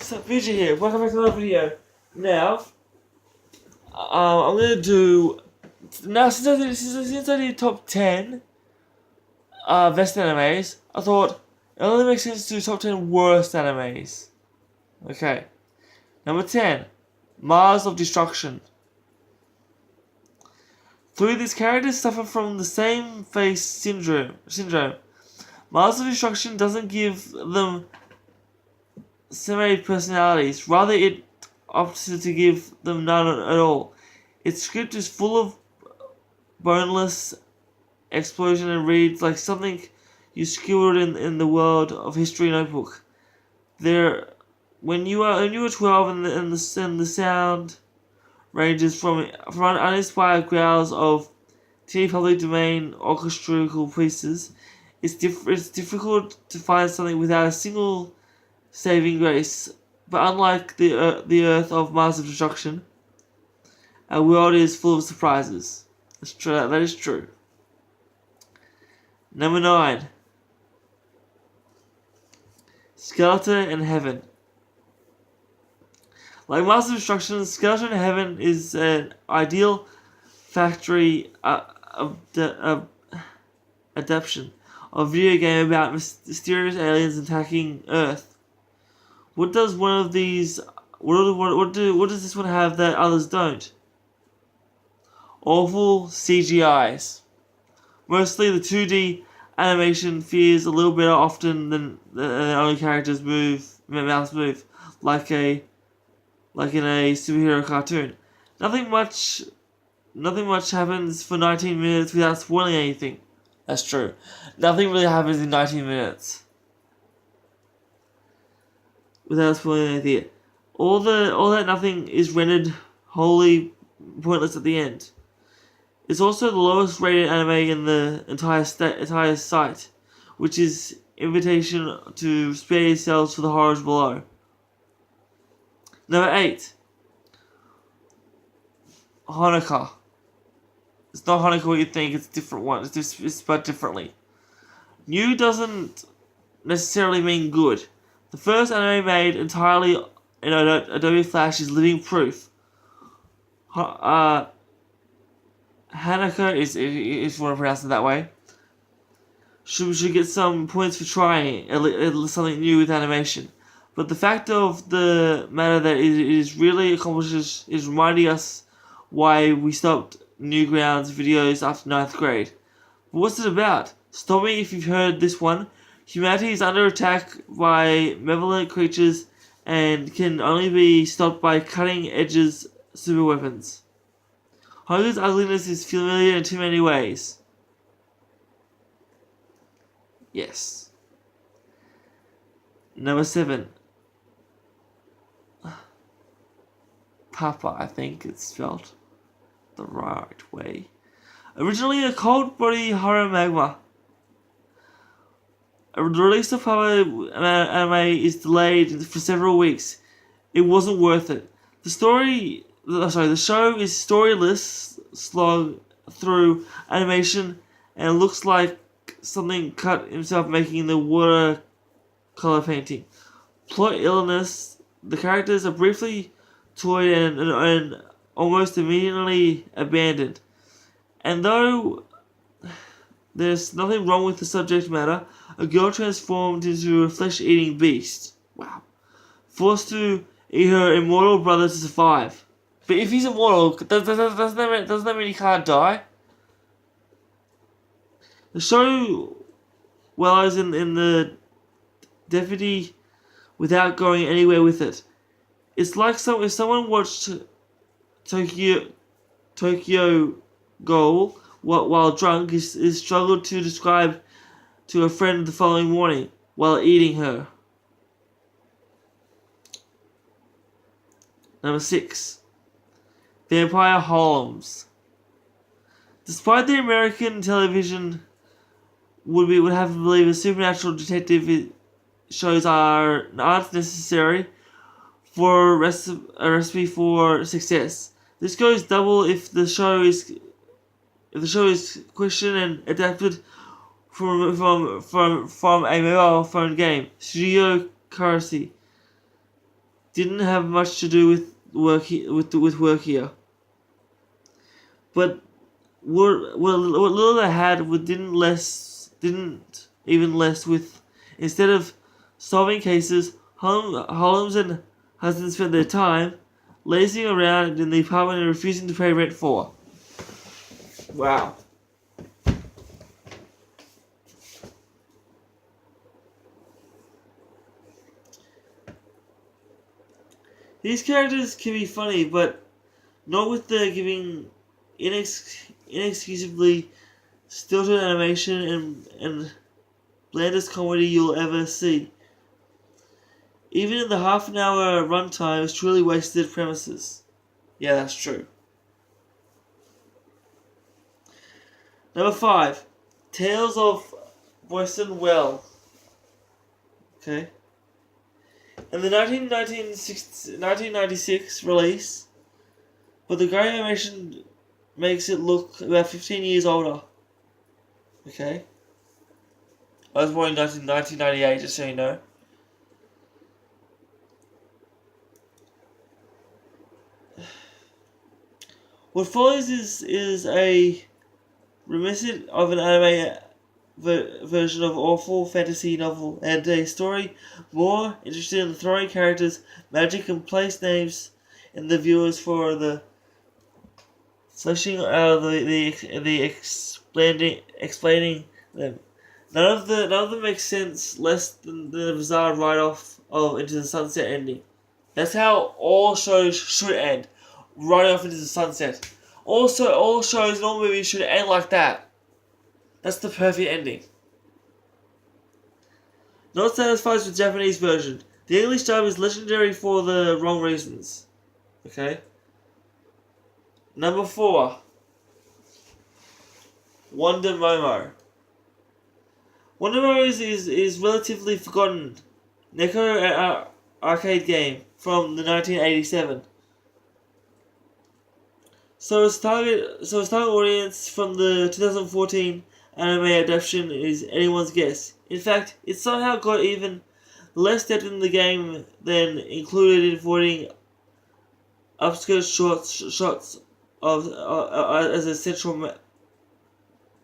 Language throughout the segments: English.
what's up, Future here? Welcome back to another video. Now, I'm gonna do since I did top 10 best animes. I thought it only makes sense to do top 10 worst animes. Okay, number 10, Mars of Destruction. Three of these characters suffer from the same face syndrome. Mars of Destruction doesn't give them semi personalities. Rather, it opts to give them none at all. Its script is full of boneless explosion and reads like something you skewered in the world of history notebook. When you were 12 and the sound ranges from uninspired growls of teeny public domain orchestral pieces. It's difficult to find something without a single saving grace. But unlike the Earth of Mars of Destruction, our world is full of surprises. That's true. That is true. Number 9, Skeleton in Heaven. Like Mars of Destruction, Skeleton in Heaven is an ideal factory adaptation of a video game about mysterious aliens attacking Earth. What does one of these? What does this one have that others don't? Awful CGIs. Mostly the 2D animation feels a little better often than only characters mouths move, like in a superhero cartoon. Nothing much happens for 19 minutes without spoiling anything. That's true. Nothing really happens in 19 minutes without spoiling anything. All that nothing is rendered wholly pointless at the end. It's also the lowest rated anime in the entire site, which is invitation to spare yourselves for the horrors below. Number 8, Honoka. It's not Honoka what you think, it's a different one. It's spelled differently. New doesn't necessarily mean good. The first anime made entirely in Adobe Flash is living proof. Hanaka is if you want to pronounce it that way. Should get some points for trying something new with animation. But the fact of the matter that it really accomplishes is reminding us why we stopped Newgrounds videos after 9th grade. But what's it about? Stop me if you've heard this one. Humanity is under attack by malevolent creatures and can only be stopped by cutting edges super weapons. Hogan's ugliness is familiar in too many ways. Yes. Number 7. Papa, I think it's spelled the right way. Originally a cold body horror manga. The release of Papa anime is delayed for several weeks. It wasn't worth it. The show is storyless, slog through animation, and looks like something cut himself making the watercolor painting. Plot illness. The characters are briefly toyed and almost immediately abandoned. And though there's nothing wrong with the subject matter, a girl transformed into a flesh-eating beast. Wow. Forced to eat her immortal brother to survive. But if he's immortal, doesn't that mean he can't die? The show wellows in the deputy without going anywhere with it. It's like if someone watched Tokyo Ghoul while drunk is struggled to describe to a friend the following morning while eating her. Number 6, Vampire Holmes. Despite the American television would have to believe a supernatural detective shows aren't necessary for a recipe for success. This goes double if the show is questioned and adapted from a mobile phone game. Studio Currency. didn't have much to do with work here. But what little they had didn't even less with. Instead of solving cases, Holmes and Hudson spent their time lazing around in the apartment and refusing to pay rent for. Wow. These characters can be funny, but not with the giving inexcusably stilted animation and blandest comedy you'll ever see. Even in the half an hour runtime is truly wasted premises. Yeah, that's true. Number 5. Tales of Boyson Well. Okay. In the 1996 release, but the grey animation makes it look about 15 years older. Okay. I was born in 1998, just so you know. What follows is a reminiscent of an anime version of awful fantasy novel, and a story more interested in throwing characters, magic, and place names in the viewers for the fleshing out of the explaining them. None of them makes sense less than the bizarre write-off of Into the Sunset ending. That's how all shows should end. Right off into the sunset. Also, all shows and all movies should end like that. That's the perfect ending. Not satisfied with Japanese version. The English dub is legendary for the wrong reasons. Okay? Number 4. Wonder Momo. Wonder Momo is relatively forgotten Neko arcade game from the 1987. So its target audience from the 2014 anime adaptation is anyone's guess. In fact, it somehow got even less depth in the game than included in avoiding upskirt shots of as a central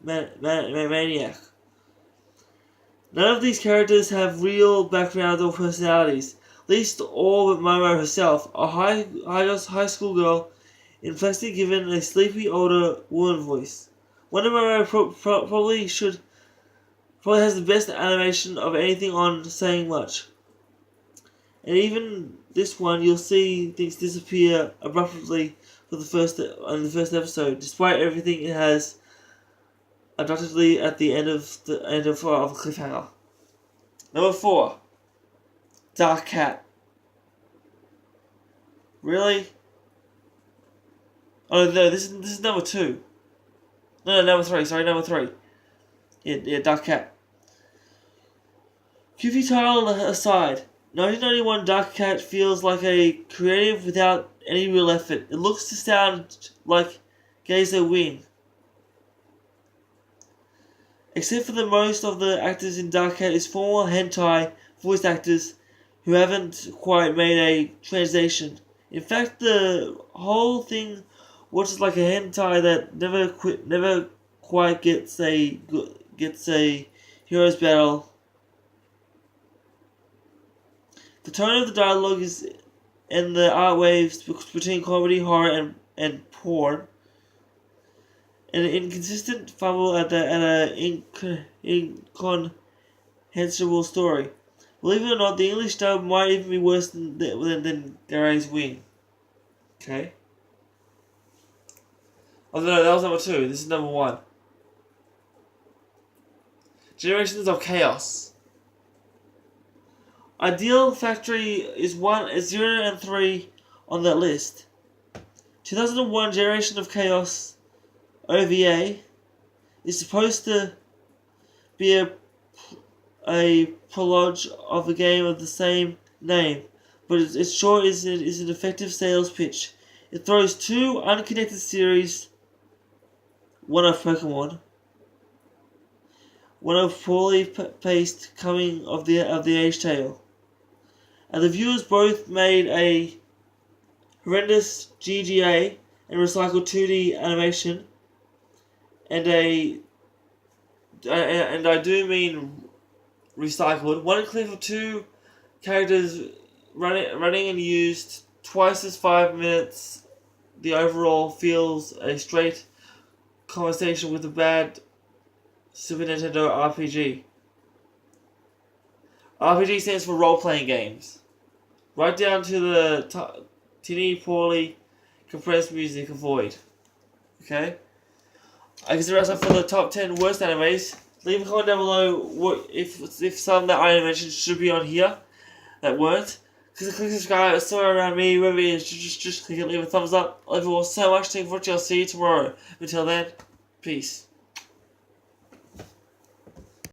maniac. None of these characters have real backgrounds or personalities. Least all but Momo herself, a high school girl, inflexibly given a sleepy older woman voice. Wonder Momo probably has the best animation of anything on Saying Much. And even this one, you'll see things disappear abruptly in the first episode, despite everything it has undoubtedly at the end of a cliffhanger. Number 4. Dark Cat. Really? Oh no, this is number 2. No, number 3. Sorry, number 3. Yeah, Dark Cat. Goofy title aside, 1991 Dark Cat feels like a creative without any real effort. It looks to sound like Geyser Wing. Except for the most of the actors in Dark Cat is former hentai voice actors who haven't quite made a translation. In fact, the whole thing watches like a hentai that never quite gets a hero's battle. The tone of the dialogue is and the art waves between comedy, horror, and porn. An inconsistent fumble at an incomprehensible story. Believe it or not, the English dub might even be worse than Gary's Wing. Okay. Oh no, that was number 2. This is number 1. Generations of Chaos. Ideal Factory is 0 and 3 on that list. 2001 Generation of Chaos OVA is supposed to be a prologue of a game of the same name, but it sure is an effective sales pitch. It throws 2 unconnected series, one of Pokemon, one of poorly paced coming of the age tale, and the viewers both made a horrendous GGA and recycled 2D animation, and I do mean recycled. One clip of two characters running and used twice as 5 minutes. The overall feels a straight conversation with a bad Super Nintendo RPG. RPG stands for role-playing games. Right down to the teeny poorly compressed music avoid. Okay? I consider us for the top 10 worst animes. Leave a comment down below if some that I mentioned should be on here that weren't. Click subscribe, it's somewhere around me, wherever it is, just click it, leave a thumbs up. I love you all so much, thank you for watching, I'll see you tomorrow. Until then, peace.